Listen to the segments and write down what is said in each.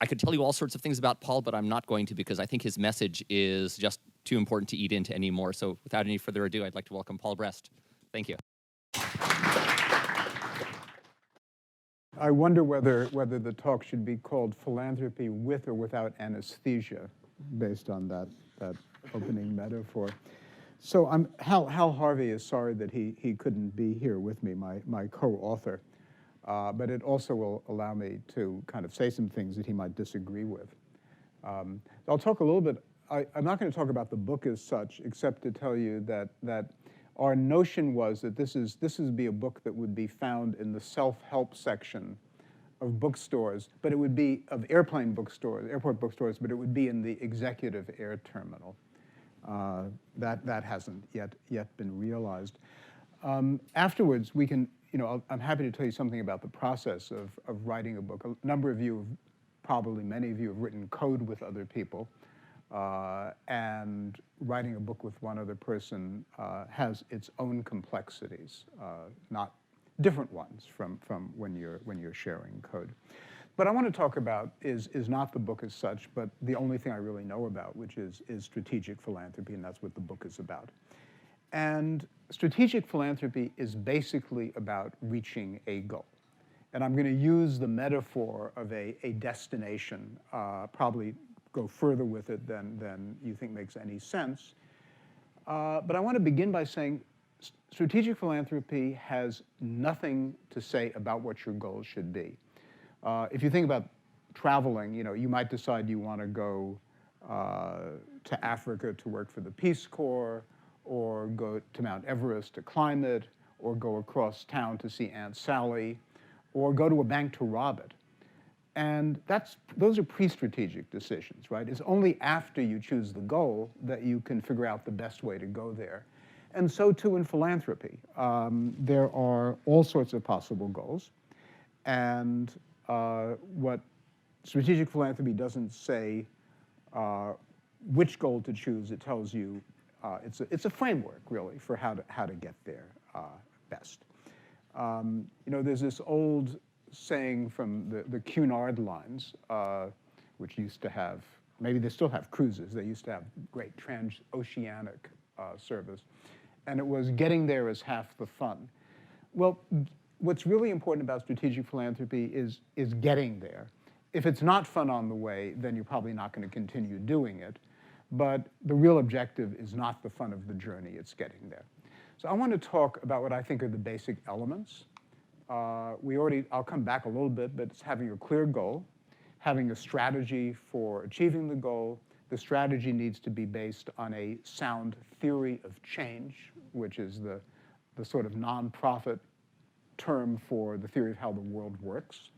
I could tell you all sorts of things about Paul, but I'm not going to because I think his message is just too important to eat into anymore. So without any further ado, I'd like to welcome Paul Brest. Thank you. I wonder whether the talk should be called Philanthropy with or without Anesthesia, based on that opening metaphor. So Hal Harvey is sorry that he couldn't be here with me, my co-author, but it also will allow me to kind of say some things that he might disagree with. I'll talk a little bit. I'm not going to talk about the book as such, except to tell you that our notion was that this would be a book that would be found in the self-help section of bookstores, but it would be of airport bookstores, but it would be in the executive air terminal. That hasn't yet been realized. Afterwards, we can, I'm happy to tell you something about the process of writing a book. A number of you, probably many of you, have written code with other people. And writing a book with one other person has its own complexities, not different ones from when you're sharing code. What I want to talk about is not the book as such, but the only thing I really know about, which is strategic philanthropy, and that's what the book is about. And strategic philanthropy is basically about reaching a goal. And I'm going to use the metaphor of a destination, probably go further with it than you think makes any sense. But I want to begin by saying strategic philanthropy has nothing to say about what your goals should be. If you think about traveling, you might decide you want to go to Africa to work for the Peace Corps, or go to Mount Everest to climb it, or go across town to see Aunt Sally, or go to a bank to rob it. And those are pre-strategic decisions, right? It's only after you choose the goal that you can figure out the best way to go there. And so too in philanthropy. There are all sorts of possible goals. And what strategic philanthropy doesn't say which goal to choose. It tells you, it's a framework, really, for how to get there best. There's this old saying from the Cunard lines, which used to have, maybe they still have cruises, they used to have great transoceanic service, and it was getting there is half the fun. Well, what's really important about strategic philanthropy is getting there. If it's not fun on the way, then you're probably not going to continue doing it. But the real objective is not the fun of the journey, it's getting there. So I want to talk about what I think are the basic elements. I'll come back a little bit, but it's having a clear goal, having a strategy for achieving the goal. The strategy needs to be based on a sound theory of change, which is the sort of nonprofit term for the theory of how the world works.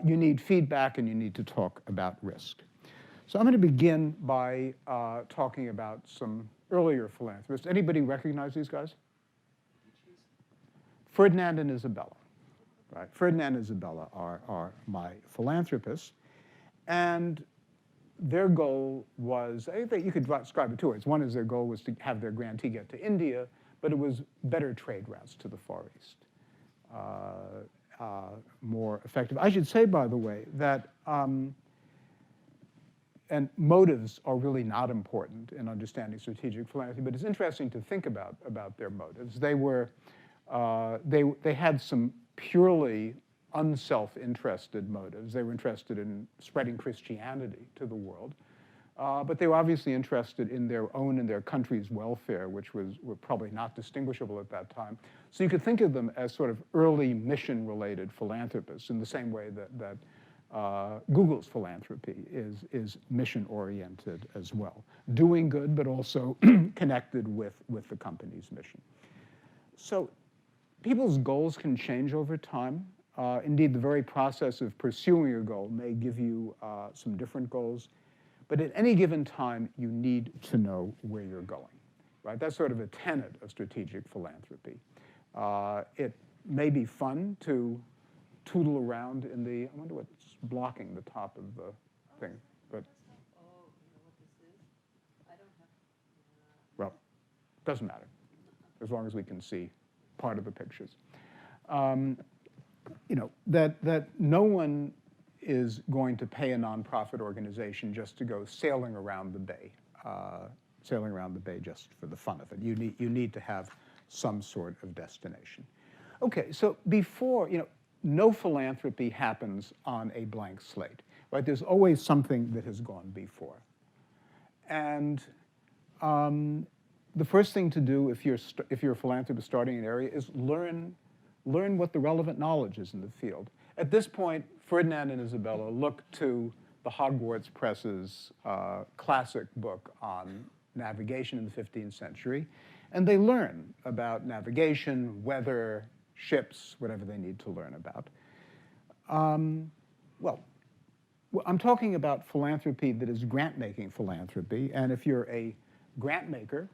You need feedback, and you need to talk about risk. So I'm going to begin by talking about some earlier philanthropists. Anybody recognize these guys? Ferdinand and Isabella, right? Ferdinand and Isabella are my philanthropists. And their goal was, you could describe it two ways. One is their goal was to have their grantee get to India, but it was better trade routes to the Far East, more effective. I should say, by the way, that and motives are really not important in understanding strategic philanthropy, but it's interesting to think about their motives. They had some purely unself-interested motives. They were interested in spreading Christianity to the world, but they were obviously interested in their own and their country's welfare, which were probably not distinguishable at that time. So you could think of them as sort of early mission-related philanthropists in the same way that Google's philanthropy is mission-oriented as well, doing good, but also connected with the company's mission. So people's goals can change over time. Indeed, the very process of pursuing a goal may give you some different goals. But at any given time, you need to know where you're going, right? That's sort of a tenet of strategic philanthropy. It may be fun to tootle around in the, I wonder what's blocking the top of the thing. But, oh, you know what this is? I don't have, well, doesn't matter, as long as we can see part of the pictures. That no one is going to pay a nonprofit organization just to go sailing around the bay just for the fun of it. You need to have some sort of destination. Okay, so before, no philanthropy happens on a blank slate, right? There's always something that has gone before. And the first thing to do if you're a philanthropist starting an area is learn what the relevant knowledge is in the field. At this point, Ferdinand and Isabella look to the Hogwarts Press's classic book on navigation in the 15th century, and they learn about navigation, weather, ships, whatever they need to learn about. Well, I'm talking about philanthropy that is grant-making philanthropy, and if you're a grant maker,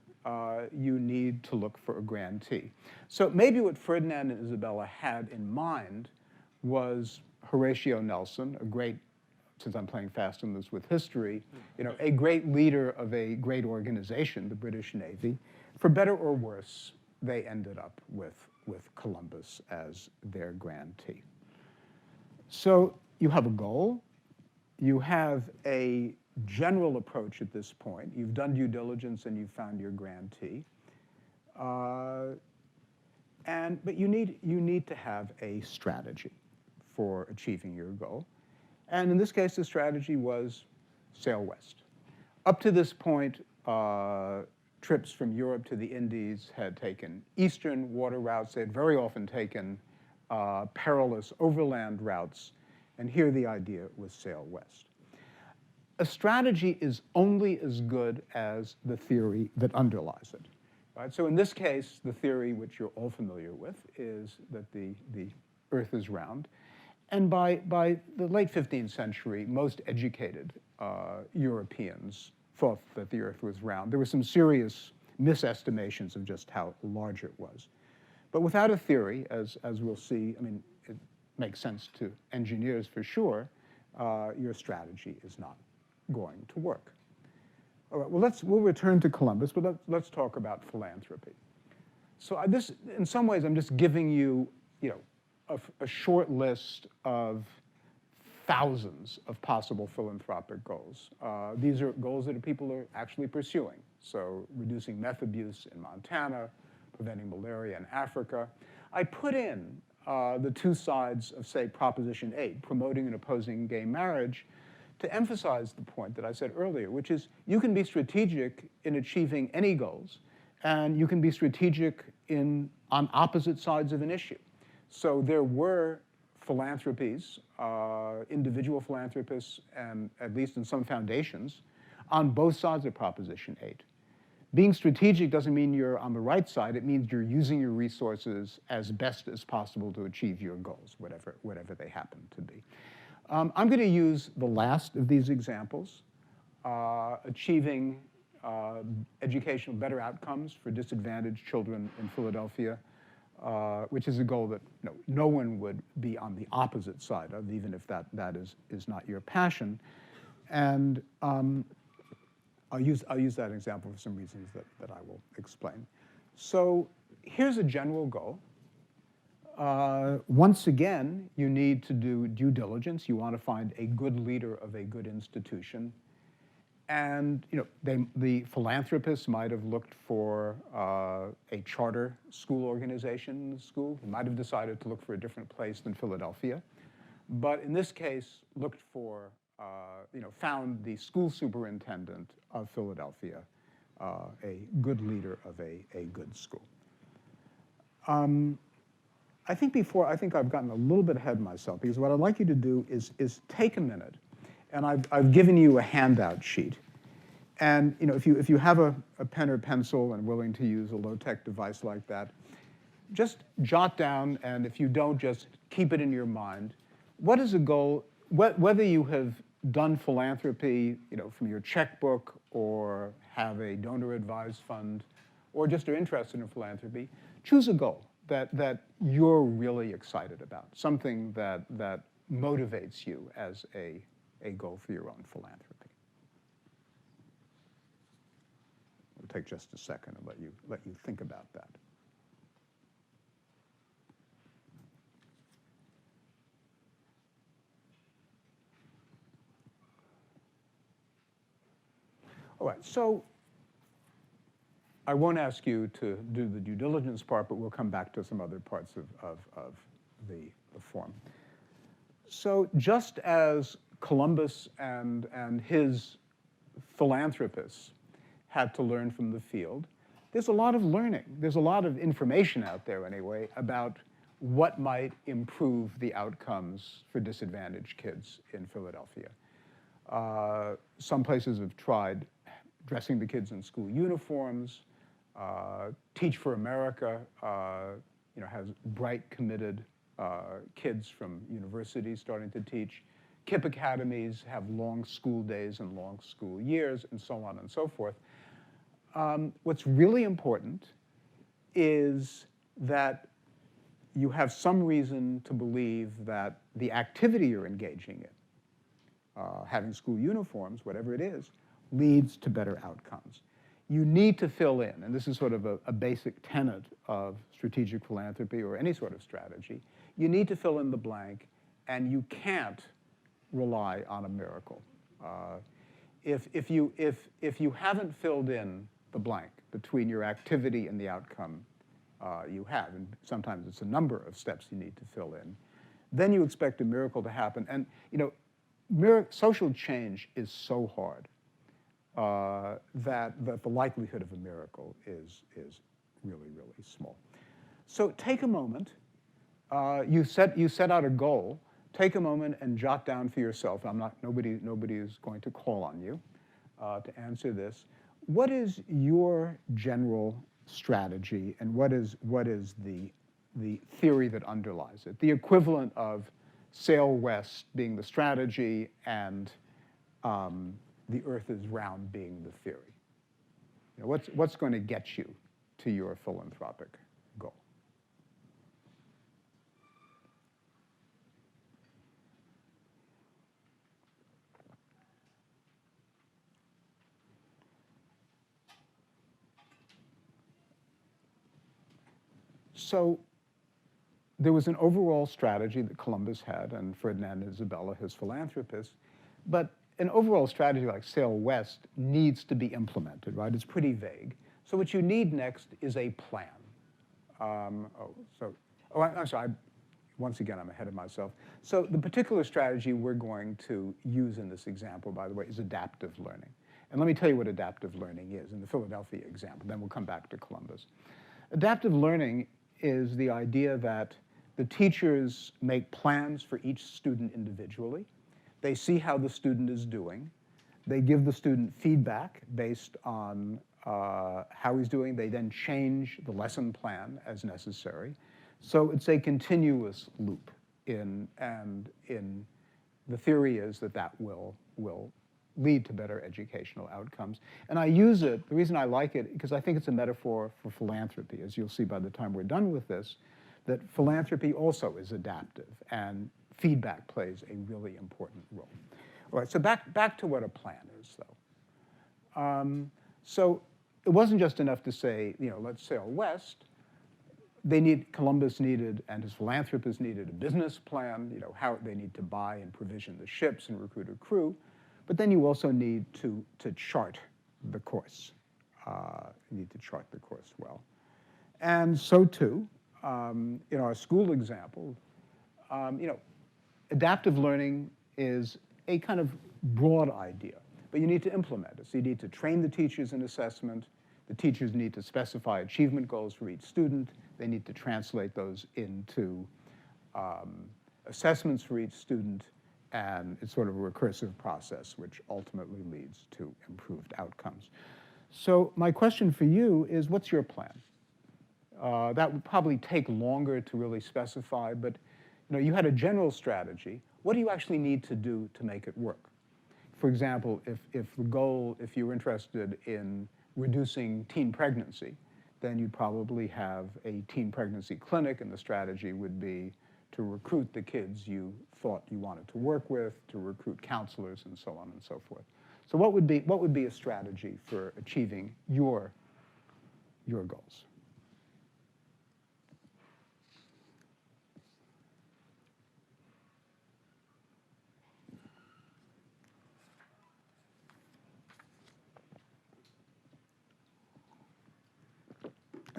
you need to look for a grantee. So maybe what Ferdinand and Isabella had in mind was Horatio Nelson, a great, since I'm playing fast and loose with history, a great leader of a great organization, the British Navy. For better or worse, they ended up with Columbus as their grantee. So you have a goal. You have a general approach at this point. You've done due diligence and you've found your grantee. But you need to have a strategy for achieving your goal. And in this case, the strategy was sail west. Up to this point, trips from Europe to the Indies had taken eastern water routes. They had very often taken perilous overland routes. And here the idea was sail west. A strategy is only as good as the theory that underlies it. Right? So in this case, the theory, which you're all familiar with, is that the Earth is round. And by the late 15th century, most educated Europeans thought that the Earth was round. There were some serious misestimations of just how large it was. But without a theory, as we'll see, it makes sense to engineers for sure, your strategy is not going to work. All right, well, we'll return to Columbus, but let's talk about philanthropy. So in some ways, I'm just giving you, a short list of thousands of possible philanthropic goals. These are goals that people are actually pursuing. So reducing meth abuse in Montana, preventing malaria in Africa. I put in the two sides of, say, Proposition 8, promoting and opposing gay marriage, to emphasize the point that I said earlier, which is you can be strategic in achieving any goals, and you can be strategic on opposite sides of an issue. So there were philanthropies, individual philanthropists, and at least in some foundations, on both sides of Proposition 8. Being strategic doesn't mean you're on the right side. It means you're using your resources as best as possible to achieve your goals, whatever they happen to be. I'm going to use the last of these examples, achieving educational better outcomes for disadvantaged children in Philadelphia, which is a goal that no one would be on the opposite side of, even if that is not your passion. And I'll use that example for some reasons that I will explain. So here's a general goal. Once again, you need to do due diligence. You want to find a good leader of a good institution. And the philanthropists might have looked for a charter school organization school. They might have decided to look for a different place than Philadelphia. But in this case, looked for, found the school superintendent of Philadelphia, a good leader of a good school. I think I've gotten a little bit ahead of myself, because what I'd like you to do is take a minute, and I've given you a handout sheet. And if you have a pen or pencil and willing to use a low-tech device like that, just jot down, and if you don't, just keep it in your mind. What is a goal, whether you have done philanthropy from your checkbook, or have a donor-advised fund, or just are interested in philanthropy, choose a goal that you're really excited about, something that motivates you as a goal for your own philanthropy. It'll take just a second and let you think about that. All right, so I won't ask you to do the due diligence part, but we'll come back to some other parts of the form. So just as Columbus and his philanthropists had to learn from the field, there's a lot of learning. There's a lot of information out there, anyway, about what might improve the outcomes for disadvantaged kids in Philadelphia. Some places have tried dressing the kids in school uniforms. Teach for America has bright, committed kids from universities starting to teach. KIPP academies have long school days and long school years, and so on and so forth. What's really important is that you have some reason to believe that the activity you're engaging in, having school uniforms, whatever it is, leads to better outcomes. You need to fill in, and this is sort of a basic tenet of strategic philanthropy or any sort of strategy, you need to fill in the blank, and you can't rely on a miracle. If you haven't filled in the blank between your activity and the outcome you have, and sometimes it's a number of steps you need to fill in, then you expect a miracle to happen. And social change is so hard that the likelihood of a miracle is really, really small. So take a moment. You set out a goal. Take a moment and jot down for yourself. Nobody is going to call on you to answer this. What is your general strategy, and what is the theory that underlies it? The equivalent of sail west being the strategy and the earth is round being the theory. What's going to get you to your philanthropic goal? So there was an overall strategy that Columbus had, and Ferdinand and Isabella, his philanthropists, but an overall strategy like sail west needs to be implemented, right? It's pretty vague. So what you need next is a plan. I'm sorry, once again, I'm ahead of myself. So the particular strategy we're going to use in this example, by the way, is adaptive learning. And let me tell you what adaptive learning is in the Philadelphia example, then we'll come back to Columbus. Adaptive learning is the idea that the teachers make plans for each student individually. They see how the student is doing. They give the student feedback based on how he's doing. They then change the lesson plan as necessary. So it's a continuous loop. The theory is that will lead to better educational outcomes. And I use it, the reason I like it, because I think it's a metaphor for philanthropy, as you'll see by the time we're done with this, that philanthropy also is adaptive, and feedback plays a really important role. All right, so back to what a plan is, though. So it wasn't just enough to say, let's sail west. Columbus needed, and his philanthropists needed, a business plan, how they need to buy and provision the ships and recruit a crew. But then you also need to chart the course. You need to chart the course well. And so too, in our school example, adaptive learning is a kind of broad idea, but you need to implement it. So you need to train the teachers in assessment. The teachers need to specify achievement goals for each student. They need to translate those into assessments for each student. And it's sort of a recursive process, which ultimately leads to improved outcomes. So my question for you is, what's your plan? That would probably take longer to really specify, but you had a general strategy. What do you actually need to do to make it work? For example, if you're interested in reducing teen pregnancy, then you'd probably have a teen pregnancy clinic, and the strategy would be to recruit the kids you thought you wanted to work with, to recruit counselors, and so on and so forth. So what would be a strategy for achieving your goals?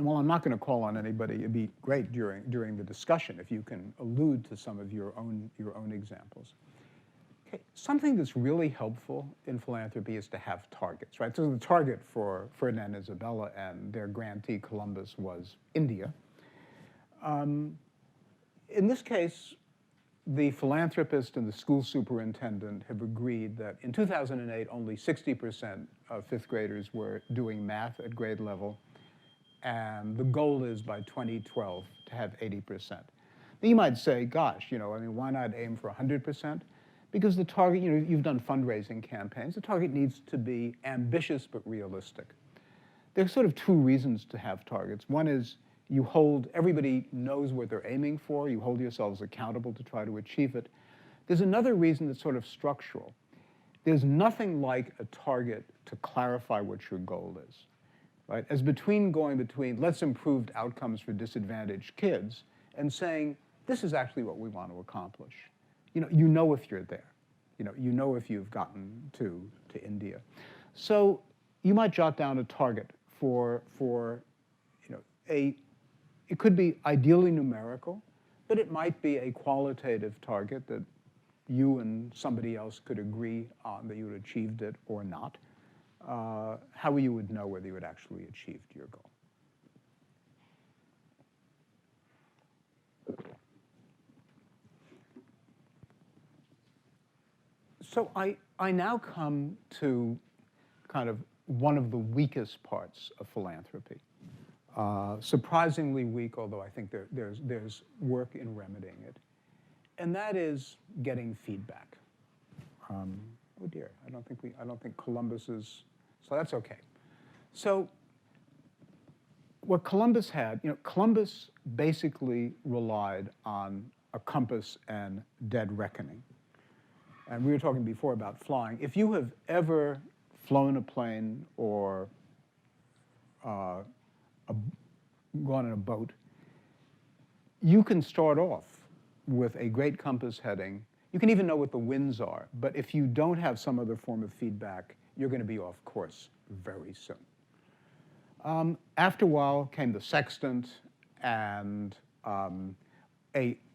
And while I'm not going to call on anybody, it'd be great during the discussion if you can allude to some of your own examples. Okay, something that's really helpful in philanthropy is to have targets, right? So the target for Ferdinand and Isabella and their grantee Columbus was India. In this case, the philanthropist and the school superintendent have agreed that in 2008, only 60% of fifth graders were doing math at grade level, and the goal is by 2012 to have 80%. Now you might say, gosh, I mean, why not aim for 100%? Because the target, you've done fundraising campaigns, the target needs to be ambitious but realistic. There's sort of two reasons to have targets. One is everybody knows what they're aiming for, you hold yourselves accountable to try to achieve it. There's another reason that's sort of structural. There's nothing like a target to clarify what your goal is, right? As going between let's improve outcomes for disadvantaged kids and saying, this is actually what we want to accomplish. You know if you're there. You know if you've gotten to India. So you might jot down a target for it could be ideally numerical, but it might be a qualitative target that you and somebody else could agree on that you had achieved it or not. How you would know whether you had actually achieved your goal. So I now come to kind of one of the weakest parts of philanthropy. Surprisingly weak, although I think there's work in remedying it. And that is getting feedback. Oh dear, I don't think Columbus is, so that's okay. So what Columbus had, Columbus basically relied on a compass and dead reckoning. And we were talking before about flying. If you have ever flown a plane or gone in a boat, you can start off with a great compass heading. You can even know what the winds are. But if you don't have some other form of feedback, you're going to be off course very soon. After a while came the sextant and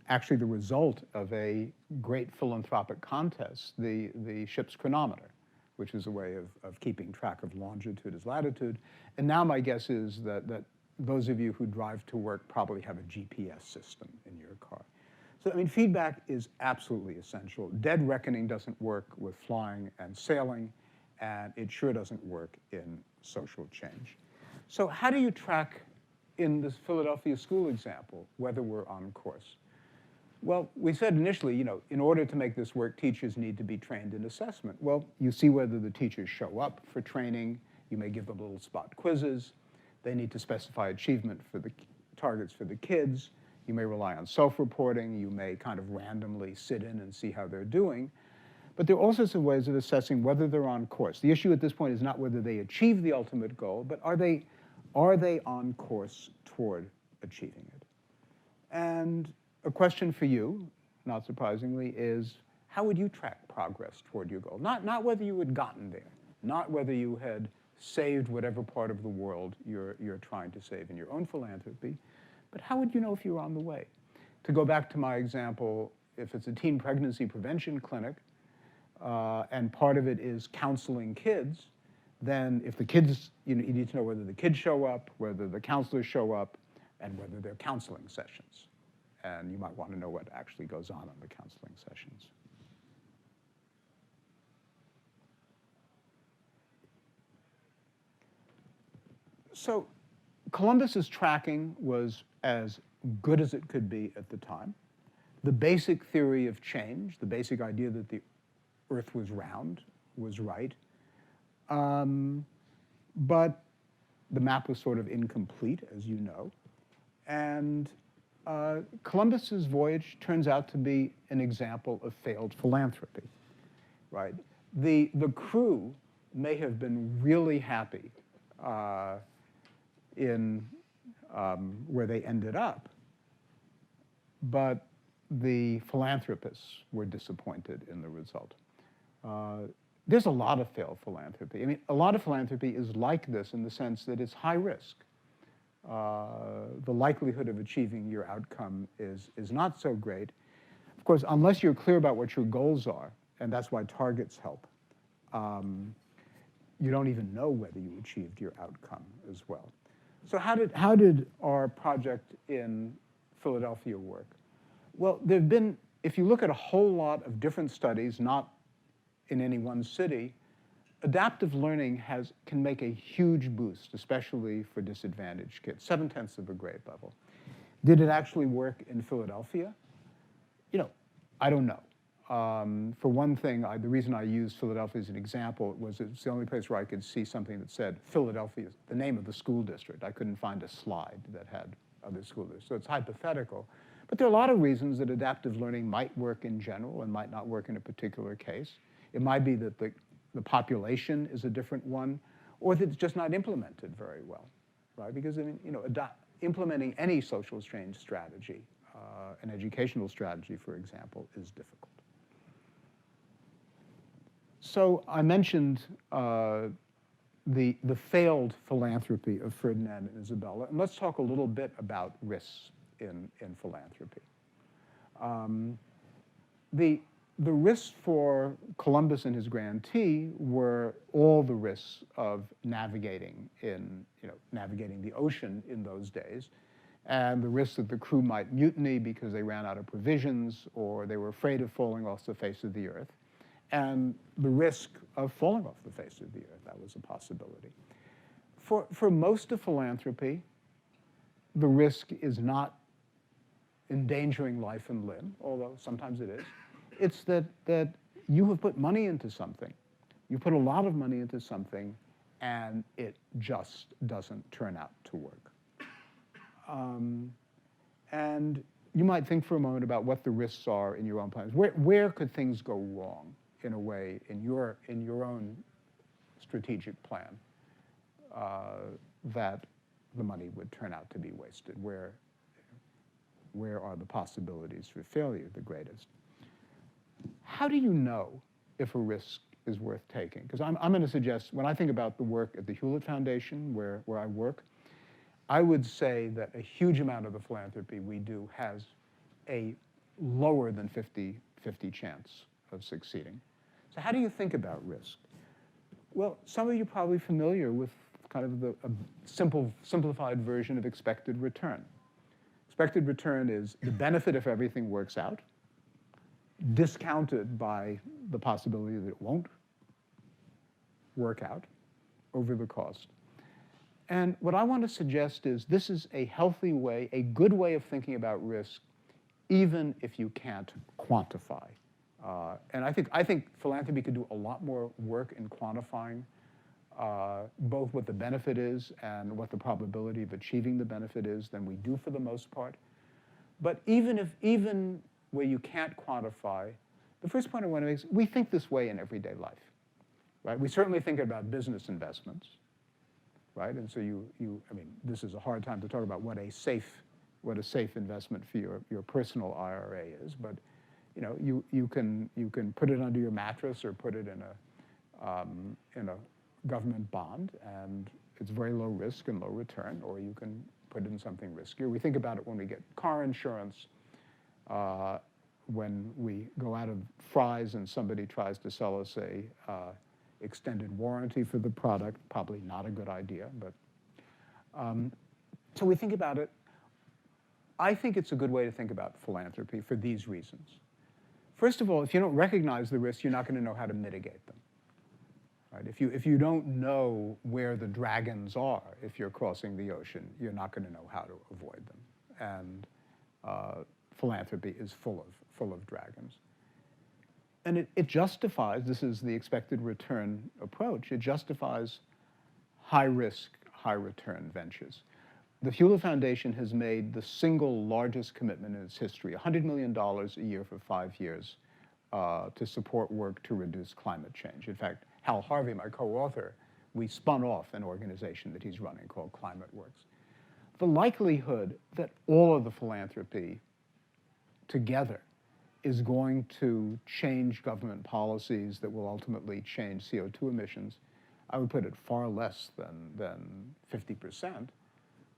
actually the result of a great philanthropic contest, the ship's chronometer, which is a way of keeping track of longitude as latitude. And now my guess is that those of you who drive to work probably have a GPS system in your car. So, I mean, feedback is absolutely essential. Dead reckoning doesn't work with flying and sailing, and it sure doesn't work in social change. So how do you track, in this Philadelphia school example, whether we're on course? Well, we said initially, in order to make this work, teachers need to be trained in assessment. Well, you see whether the teachers show up for training. You may give them little spot quizzes. They need to specify achievement for the targets for the kids. You may rely on self-reporting. You may kind of randomly sit in and see how they're doing. But there are all sorts of ways of assessing whether they're on course. The issue at this point is not whether they achieve the ultimate goal, but are they on course toward achieving it? And a question for you, not surprisingly, is how would you track progress toward your goal? Not whether you had gotten there, not whether you had saved whatever part of the world you're trying to save in your own philanthropy, but how would you know if you're on the way? To go back to my example, if it's a teen pregnancy prevention clinic, and part of it is counseling kids, then if the kids, you need to know whether the kids show up, whether the counselors show up, and whether they're counseling sessions. And you might want to know what actually goes on the counseling sessions. So Columbus's tracking was as good as it could be at the time. The basic theory of change, the basic idea that the Earth was round, was right. But the map was sort of incomplete, as you know. And Columbus's voyage turns out to be an example of failed philanthropy, right? The crew may have been really happy in where they ended up, but the philanthropists were disappointed in the result. There's a lot of failed philanthropy. I mean, a lot of philanthropy is like this in the sense that it's high risk. the likelihood of achieving your outcome is not so great. Of course, unless you're clear about what your goals are, and that's why targets help, you don't even know whether you achieved your outcome as well. So how did our project in Philadelphia work? Well, there have been, if you look at a whole lot of different studies, not in any one city, adaptive learning can make a huge boost, especially for disadvantaged kids, 7/10 of a grade level. Did it actually work in Philadelphia? I don't know. For one thing, the reason I used Philadelphia as an example was it's the only place where I could see something that said Philadelphia, the name of the school district. I couldn't find a slide that had other school districts. So it's hypothetical. But there are a lot of reasons that adaptive learning might work in general and might not work in a particular case. It might be that the population is a different one, or that it's just not implemented very well, right? Because implementing any social change strategy, an educational strategy, for example, is difficult. So I mentioned the failed philanthropy of Ferdinand and Isabella, and let's talk a little bit about risks in philanthropy. The risks for Columbus and his grantee were all the risks of navigating the ocean in those days, and the risk that the crew might mutiny because they ran out of provisions or they were afraid of falling off the face of the earth, and the risk of falling off the face of the earth. That was a possibility. For most of philanthropy, the risk is not endangering life and limb, although sometimes it is. It's that you have put money into something. You put a lot of money into something, and it just doesn't turn out to work. And you might think for a moment about what the risks are in your own plans. Where could things go wrong in a way in your own strategic plan that the money would turn out to be wasted? Where are the possibilities for failure the greatest? How do you know if a risk is worth taking? Because I'm going to suggest, when I think about the work at the Hewlett Foundation, where I work, I would say that a huge amount of the philanthropy we do has a lower than 50-50 chance of succeeding. So how do you think about risk? Well, some of you are probably familiar with kind of a simplified version of expected return. Expected return is the benefit if everything works out, discounted by the possibility that it won't work out over the cost. And what I want to suggest is this is a healthy way, a good way of thinking about risk, even if you can't quantify. And I think philanthropy could do a lot more work in quantifying both what the benefit is and what the probability of achieving the benefit is than we do for the most part. But even where you can't quantify, the first point I want to make is we think this way in everyday life, right? We certainly think about business investments, right? And so I mean, this is a hard time to talk about what a safe investment for your personal IRA is, but you can put it under your mattress or put it in a government bond, and it's very low risk and low return, or you can put it in something riskier. We think about it when we get car insurance, when we go out of Fry's and somebody tries to sell us a extended warranty for the product, probably not a good idea, but so we think about it. I think it's a good way to think about philanthropy for these reasons. First of all, if you don't recognize the risks, you're not going to know how to mitigate them. Right? If you don't know where the dragons are, if you're crossing the ocean, you're not going to know how to avoid them. And philanthropy is full of dragons. And it justifies, this is the expected return approach, it justifies high risk, high return ventures. The Hewlett Foundation has made the single largest commitment in its history, $100 million a year for 5 years to support work to reduce climate change. In fact, Hal Harvey, my co-author, we spun off an organization that he's running called Climate Works. The likelihood that all of the philanthropy together is going to change government policies that will ultimately change CO2 emissions, I would put it far less than 50%.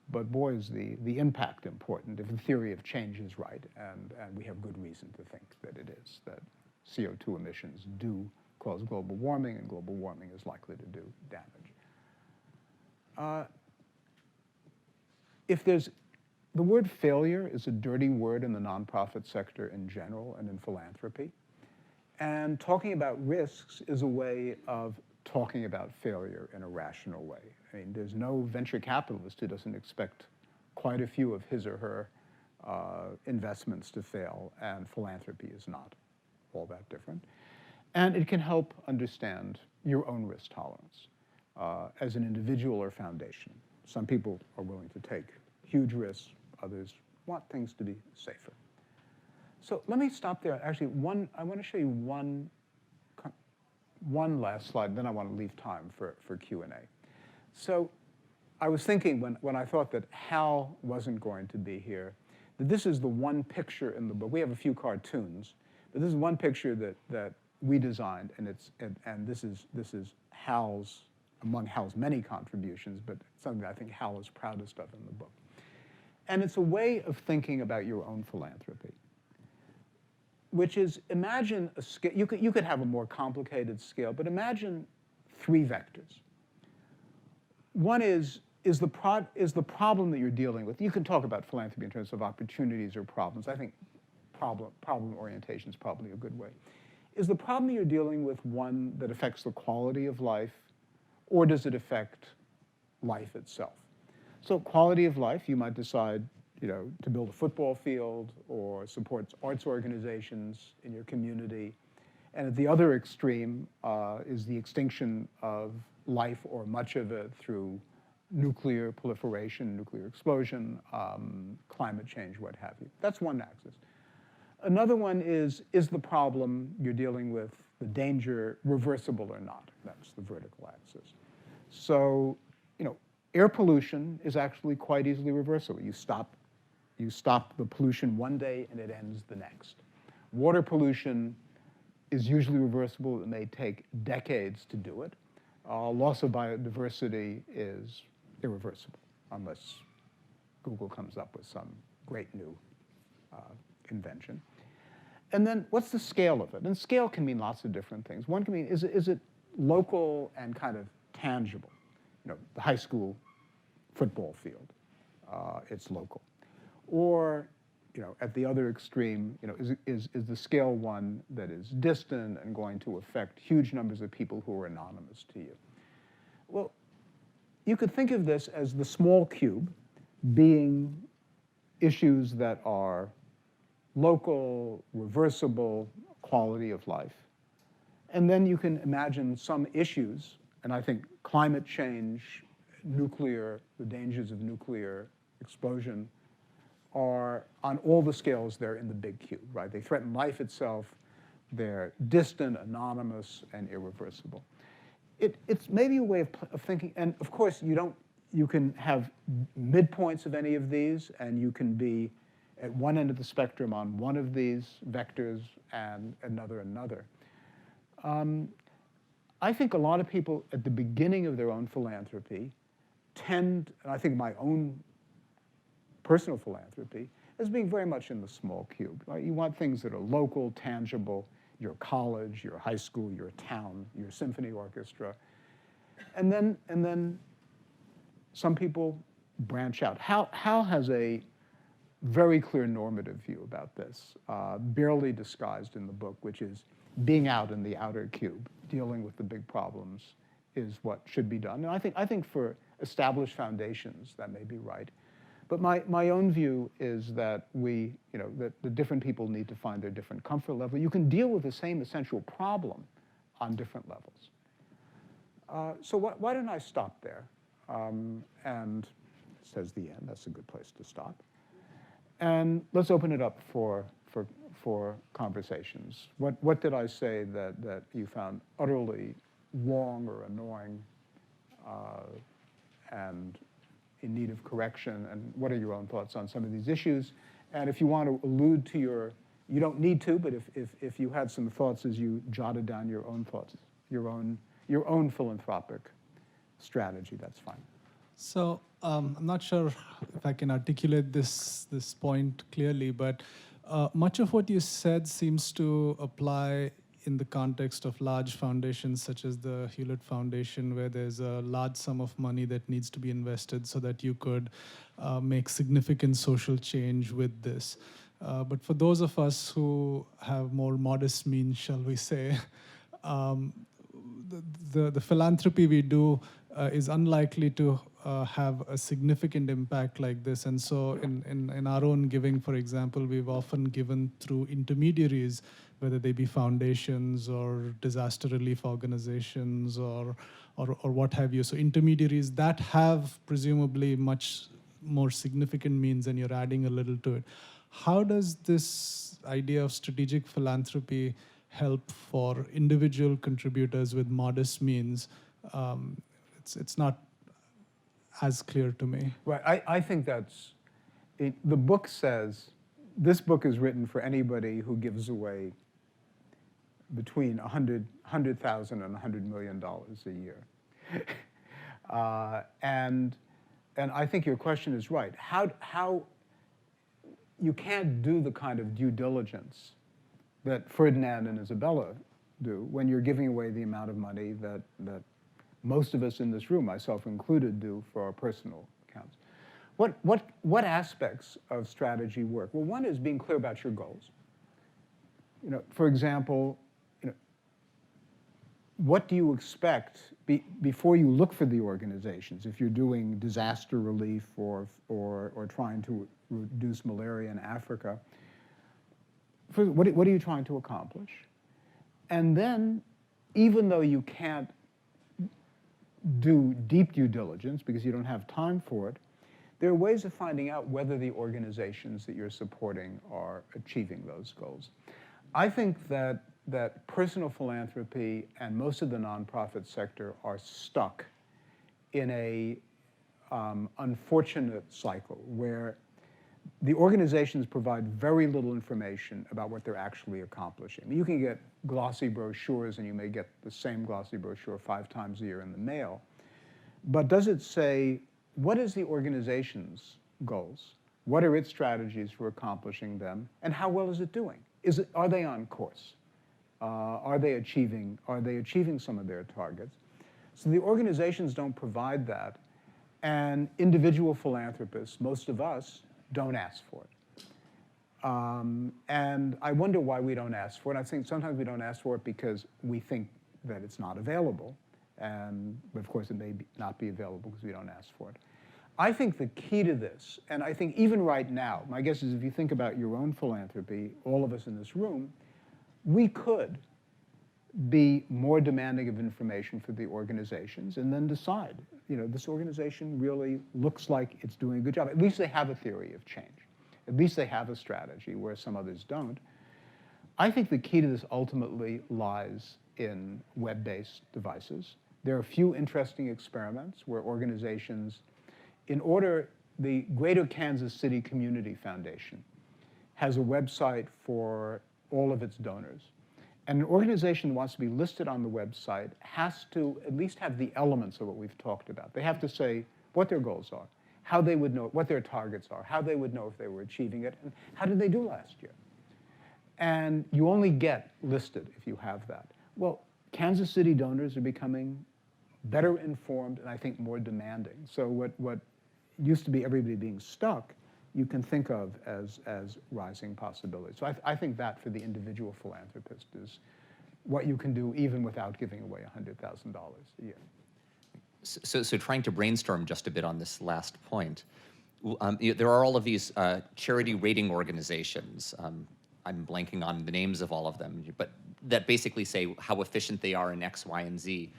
but boy, is the impact important if the theory of change is right, and we have good reason to think that it is, that CO2 emissions do cause global warming, and global warming is likely to do damage. If there's, the word failure is a dirty word in the nonprofit sector in general and in philanthropy. And talking about risks is a way of talking about failure in a rational way. I mean, there's no venture capitalist who doesn't expect quite a few of his or her investments to fail, and philanthropy is not all that different. And it can help understand your own risk tolerance as an individual or foundation. Some people are willing to take huge risks, others want things to be safer. So let me stop there. Actually, I want to show you one last slide, then I want to leave time for Q&A. So I was thinking when I thought that Hal wasn't going to be here, that this is the one picture in the book. We have a few cartoons, but this is one picture that we designed, and this is Hal's, among Hal's many contributions, but something that I think Hal is proudest of in the book. And it's a way of thinking about your own philanthropy, which is, imagine a scale. You could have a more complicated scale, but imagine 3 vectors. One is the problem that you're dealing with. You can talk about philanthropy in terms of opportunities or problems. I think problem orientation is probably a good way. Is the problem you're dealing with one that affects the quality of life, or does it affect life itself? So quality of life, you might decide, to build a football field or support arts organizations in your community. And at the other extreme is the extinction of life or much of it through nuclear proliferation, nuclear explosion, climate change, what have you. That's one axis. Another one is the problem you're dealing with, the danger, reversible or not? That's the vertical axis. So, air pollution is actually quite easily reversible. You stop the pollution one day and it ends the next. Water pollution is usually reversible. It may take decades to do it. Loss of biodiversity is irreversible unless Google comes up with some great new invention. And then what's the scale of it? And scale can mean lots of different things. One can mean, is it local and kind of tangible? The high school football field, it's local. Or, at the other extreme, is the scale one that is distant and going to affect huge numbers of people who are anonymous to you? Well, you could think of this as the small cube being issues that are local, reversible, quality of life. And then you can imagine some issues, and I think climate change, the dangers of nuclear explosion are on all the scales, they're in the big cube, right? They threaten life itself, they're distant, anonymous, and irreversible. It's maybe a way of thinking, and of course you can have midpoints of any of these, and you can be at one end of the spectrum on one of these vectors and another. I think a lot of people at the beginning of their own philanthropy and I think my own personal philanthropy, as being very much in the small cube. Right? You want things that are local, tangible, your college, your high school, your town, your symphony orchestra. And then some people branch out. Hal has a very clear normative view about this, barely disguised in the book, which is being out in the outer cube, dealing with the big problems is what should be done. And I think for established foundations, that may be right. But my own view is that that the different people need to find their different comfort level. You can deal with the same essential problem on different levels. So why don't I stop there? And it says the end. That's a good place to stop. And let's open it up for conversations. What did I say that you found utterly wrong or annoying and in need of correction, and what are your own thoughts on some of these issues? And if you want to allude to you don't need to, but if you had some thoughts as you jotted down your own thoughts, your own philanthropic strategy, that's fine. So I'm not sure if I can articulate this point clearly, but much of what you said seems to apply in the context of large foundations such as the Hewlett Foundation, where there's a large sum of money that needs to be invested so that you could make significant social change with this. But for those of us who have more modest means, shall we say, the philanthropy we do is unlikely to have a significant impact like this. And so in our own giving, for example, we've often given through intermediaries, whether they be foundations or disaster relief organizations or what have you. So intermediaries that have presumably much more significant means, and you're adding a little to it. How does this idea of strategic philanthropy help for individual contributors with modest means? It's not as clear to me. Right, I think that's, the book says, this book is written for anybody who gives away between $100,000 and $100 million a year. And I think your question is right. How you can't do the kind of due diligence that Ferdinand and Isabella do when you're giving away the amount of money that most of us in this room, myself included, do for our personal accounts. What aspects of strategy work? Well, one is being clear about your goals. You know, for example, you know, what do you expect before you look for the organizations? If you're doing disaster relief or trying to reduce malaria in Africa, what are you trying to accomplish? And then, even though you can't do deep due diligence because you don't have time for it, there are ways of finding out whether the organizations that you're supporting are achieving those goals. I think that personal philanthropy and most of the nonprofit sector are stuck in a unfortunate cycle where the organizations provide very little information about what they're actually accomplishing. I mean, you can get glossy brochures, and you may get the same glossy brochure 5 times a year in the mail. But does it say, what is the organization's goals? What are its strategies for accomplishing them? And how well is it doing? Are they on course? Are they achieving some of their targets? So the organizations don't provide that. And individual philanthropists, most of us, don't ask for it. And I wonder why we don't ask for it. I think sometimes we don't ask for it because we think that it's not available. But of course, it may not be available because we don't ask for it. I think the key to this, and I think even right now, my guess is if you think about your own philanthropy, all of us in this room, we could be more demanding of information for the organizations and then decide, you know, this organization really looks like it's doing a good job. At least they have a theory of change. At least they have a strategy where some others don't. I think the key to this ultimately lies in web-based devices. There are a few interesting experiments where organizations, the Greater Kansas City Community Foundation has a website for all of its donors. And an organization that wants to be listed on the website has to at least have the elements of what we've talked about. They have to say what their goals are, how they would know, what their targets are, how they would know if they were achieving it, and how did they do last year. And you only get listed if you have that. Well, Kansas City donors are becoming better informed and I think more demanding. So what used to be everybody being stuck, you can think of as rising possibilities. So I think that for the individual philanthropist is what you can do even without giving away $100,000 a year. So trying to brainstorm just a bit on this last point, there are all of these charity rating organizations. I'm blanking on the names of all of them, but that basically say how efficient they are in X, Y, and Z.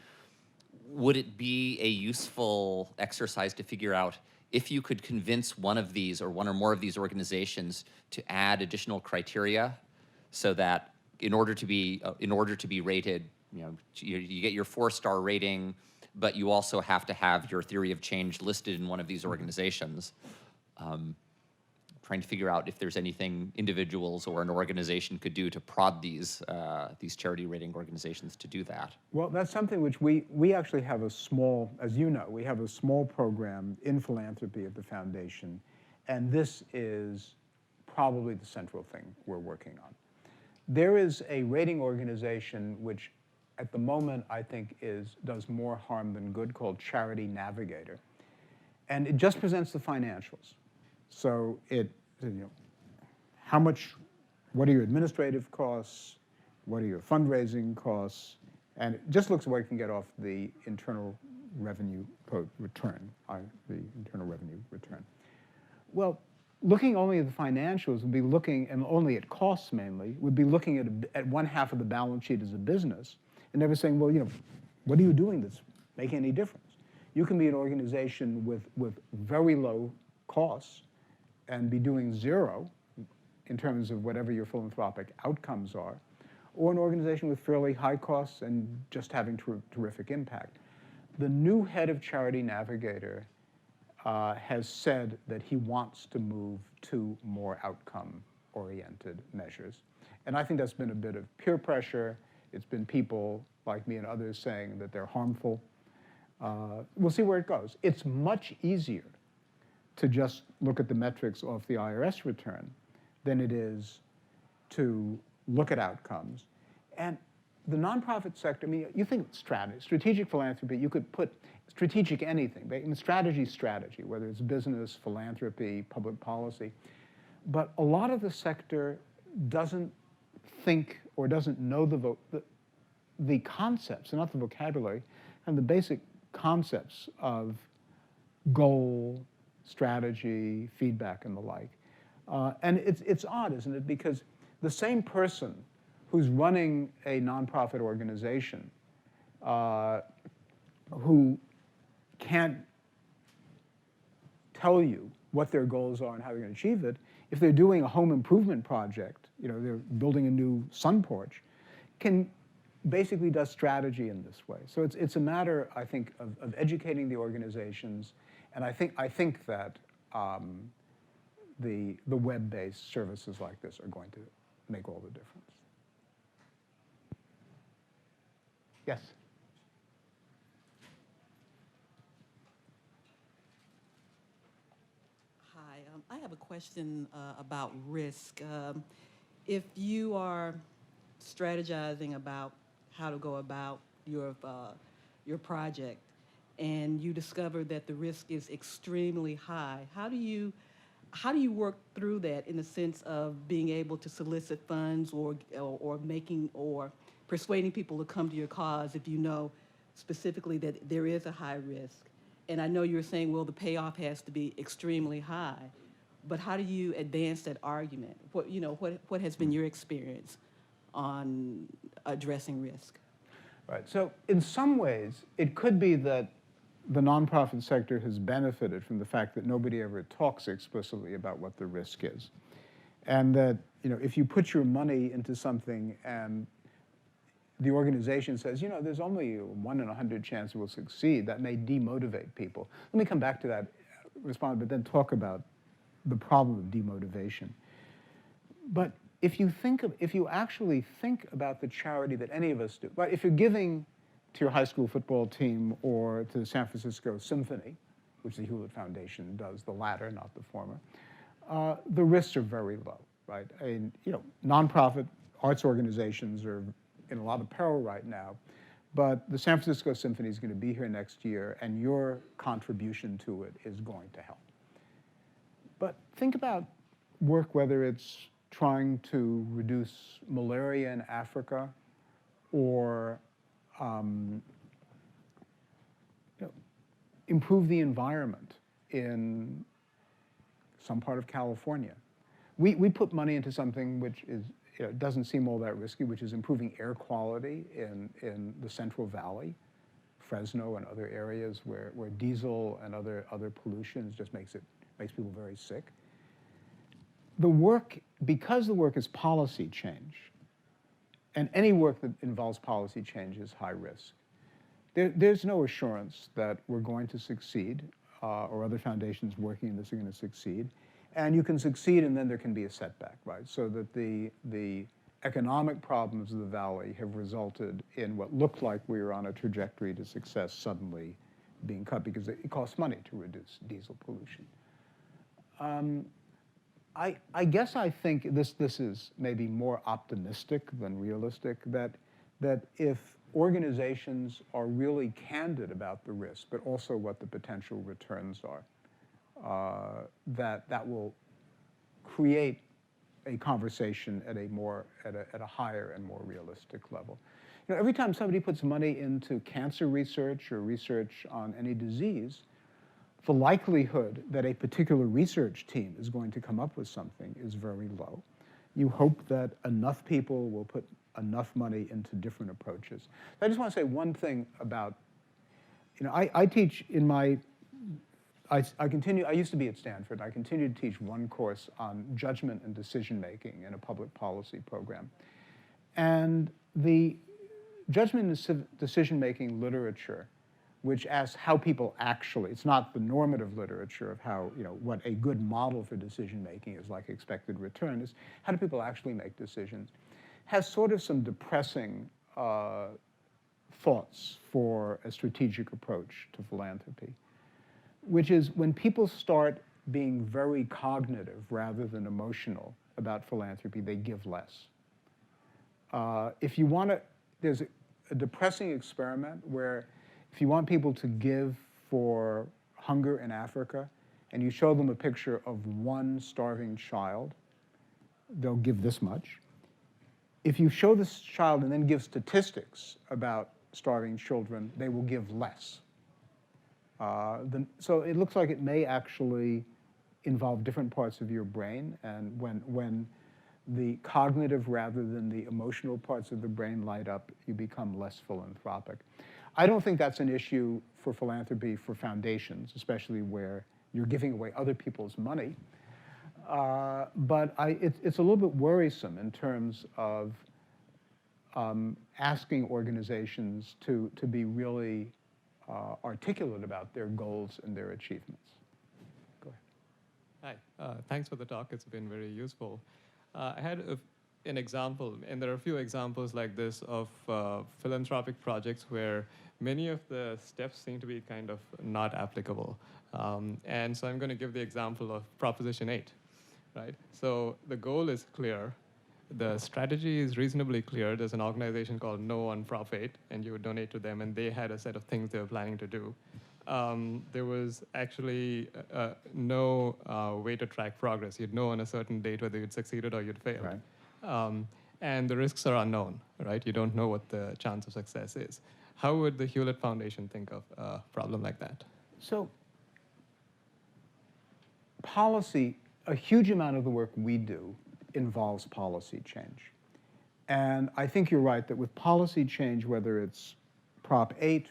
Would it be a useful exercise to figure out if you could convince one of these or one or more of these organizations to add additional criteria so that in order to be rated, you know, you get your 4-star rating, but you also have to have your theory of change listed in one of these organizations. trying to figure out if there's anything individuals or an organization could do to prod these charity rating organizations to do that. Well, that's something which we actually have a small, as you know, we have a small program in philanthropy at the foundation, and this is probably the central thing we're working on. There is a rating organization which at the moment I think does more harm than good, called Charity Navigator. And it just presents the financials. So how much, what are your administrative costs? What are your fundraising costs? And it just looks at what it can get off the internal revenue return, the internal revenue return. Well, looking only at the financials would be looking, and only at costs mainly, would be looking at one half of the balance sheet as a business, and never saying, well, what are you doing that's making any difference? You can be an organization with very low costs and be doing zero in terms of whatever your philanthropic outcomes are, or an organization with fairly high costs and just having terrific impact. The new head of Charity Navigator has said that he wants to move to more outcome-oriented measures. And I think that's been a bit of peer pressure. It's been people like me and others saying that they're harmful. We'll see where it goes. It's much easier to just look at the metrics off the IRS return than it is to look at outcomes. And the nonprofit sector, I mean, you think strategic philanthropy, you could put strategic anything. I mean, strategy, whether it's business, philanthropy, public policy. But a lot of the sector doesn't think or doesn't know the concepts, and not the vocabulary, and the basic concepts of goal, strategy, feedback, and the like. And it's odd, isn't it? Because the same person who's running a nonprofit organization who can't tell you what their goals are and how they're going to achieve it, if they're doing a home improvement project, they're building a new sun porch, can basically does strategy in this way. So it's a matter, I think, of educating the organizations, and I think that the web-based services like this are going to make all the difference. Yes. Hi, I have a question about risk. If you are strategizing about how to go about your project, and you discover that the risk is extremely high, how do you work through that in the sense of being able to solicit funds or persuading people to come to your cause if you know specifically that there is a high risk? And I know you're saying, well, the payoff has to be extremely high, but how do you advance that argument? What has been your experience on addressing risk? Right. So in some ways, it could be that the nonprofit sector has benefited from the fact that nobody ever talks explicitly about what the risk is. And that, if you put your money into something and the organization says, there's only a 1 in 100 chance it will succeed, that may demotivate people. Let me come back to that response, but then talk about the problem of demotivation. But if you actually think about the charity that any of us do, right? If you're giving to your high school football team or to the San Francisco Symphony, which the Hewlett Foundation does, the latter, not the former, the risks are very low, right? And, nonprofit arts organizations are in a lot of peril right now, but the San Francisco Symphony is going to be here next year, and your contribution to it is going to help. But think about work, whether it's trying to reduce malaria in Africa, or improve the environment in some part of California. We put money into something which is, doesn't seem all that risky, which is improving air quality in the Central Valley, Fresno and other areas where diesel and other pollutions just makes people very sick. Because the work is policy change, and any work that involves policy change is high risk, there's no assurance that we're going to succeed, or other foundations working in this are going to succeed. And you can succeed, and then there can be a setback, right? So that the economic problems of the valley have resulted in what looked like we were on a trajectory to success suddenly being cut because it costs money to reduce diesel pollution. I guess I think this is maybe more optimistic than realistic, that if organizations are really candid about the risk, but also what the potential returns are, that will create a conversation at a higher and more realistic level. You know, every time somebody puts money into cancer research or research on any disease, the likelihood that a particular research team is going to come up with something is very low. You hope that enough people will put enough money into different approaches. I just want to say one thing about, you know, I teach in my, I used to be at Stanford. I continue to teach one course on judgment and decision-making in a public policy program. And the judgment and decision-making literature, which asks how people actually, it's not the normative literature of how, you know, what a good model for decision-making is, like expected return, is how do people actually make decisions, has sort of some depressing thoughts for a strategic approach to philanthropy, which is when people start being very cognitive rather than emotional about philanthropy, they give less. If you want to, there's a depressing experiment where if you want people to give for hunger in Africa, and you show them a picture of one starving child, they'll give this much. If you show this child and then give statistics about starving children, they will give less. So it looks like it may actually involve different parts of your brain, and when the cognitive rather than the emotional parts of the brain light up, you become less philanthropic. I don't think that's an issue for philanthropy for foundations, especially where you're giving away other people's money. But it's a little bit worrisome in terms of asking organizations to be really articulate about their goals and their achievements. Go ahead. Hi, thanks for the talk. It's been very useful. I had an example, and there are a few examples like this of philanthropic projects where many of the steps seem to be kind of not applicable. And so I'm going to give the example of Proposition 8, right? So the goal is clear. The strategy is reasonably clear. There's an organization called No on Prop 8, and you would donate to them, and they had a set of things they were planning to do. There was actually no way to track progress. You'd know on a certain date whether you'd succeeded or you'd failed. Right. And the risks are unknown, right? You don't know what the chance of success is. How would the Hewlett Foundation think of a problem like that? So policy, a huge amount of the work we do involves policy change. And I think you're right that with policy change, whether it's Prop 8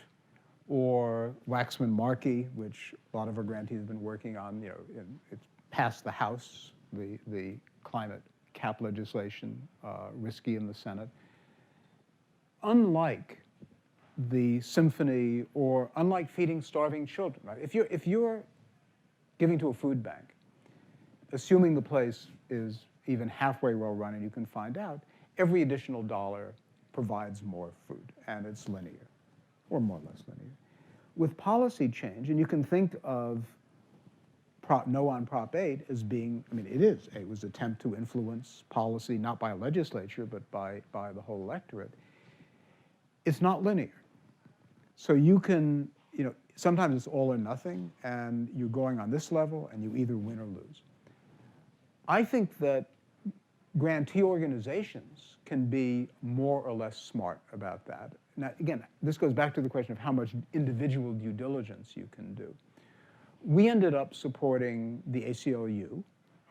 or Waxman-Markey, which a lot of our grantees have been working on, you know, it's passed the House, the climate cap legislation, risky in the Senate. Unlike the symphony or unlike feeding starving children, right? If you're giving to a food bank, assuming the place is even halfway well run and you can find out, every additional dollar provides more food, and it's linear, or more or less linear. With policy change, and you can think of No on Prop 8 as being, I mean, it was an attempt to influence policy, not by a legislature, but by the whole electorate. It's not linear. So you can, you know, sometimes it's all or nothing, and you're going on this level, and you either win or lose. I think that grantee organizations can be more or less smart about that. Now, again, this goes back to the question of how much individual due diligence you can do. We ended up supporting the ACLU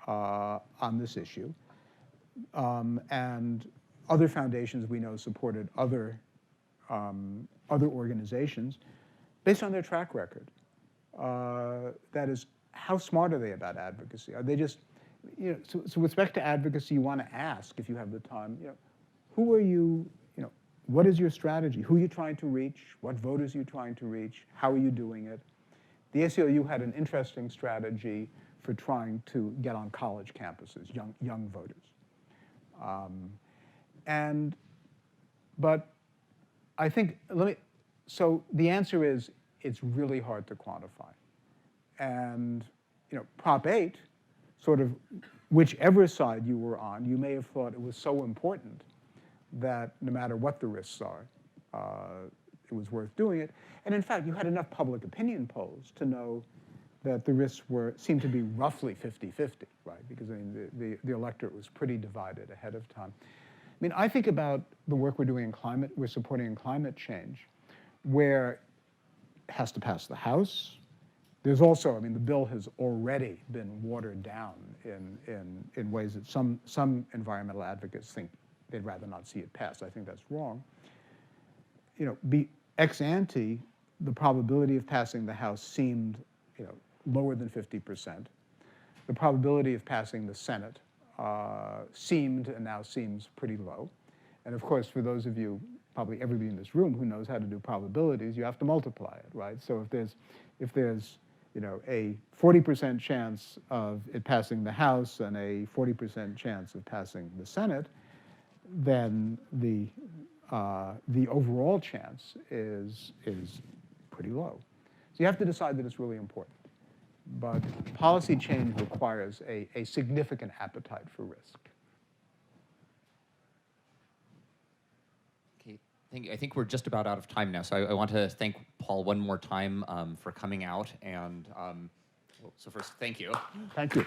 on this issue, and other foundations we know supported other organizations based on their track record. That is, how smart are they about advocacy? Are they just, you know, so with respect to advocacy, you want to ask, if you have the time, you know, who are you, you know, what is your strategy? Who are you trying to reach? What voters are you trying to reach? How are you doing it? The ACLU had an interesting strategy for trying to get on college campuses, young voters. But I think, so the answer is it's really hard to quantify. And Prop 8, sort of whichever side you were on, you may have thought it was so important that no matter what the risks are, it was worth doing it. And in fact, you had enough public opinion polls to know that the risks seemed to be roughly 50-50, right? Because I mean, the electorate was pretty divided ahead of time. I mean, I think about the work we're doing in climate, we're supporting in climate change, where it has to pass the House. There's also, I mean, the bill has already been watered down in ways that some environmental advocates think they'd rather not see it pass. I think that's wrong. Ex ante, the probability of passing the House seemed, lower than 50%. The probability of passing the Senate seemed and now seems pretty low. And of course, for those of you, probably everybody in this room who knows how to do probabilities, you have to multiply it, right? So if there's a 40% chance of it passing the House and a 40% chance of passing the Senate, then the overall chance is pretty low. So you have to decide that it's really important. But policy change requires a significant appetite for risk. Okay, thank you. I think we're just about out of time now, so I want to thank Paul one more time for coming out. And so first, thank you. Thank you.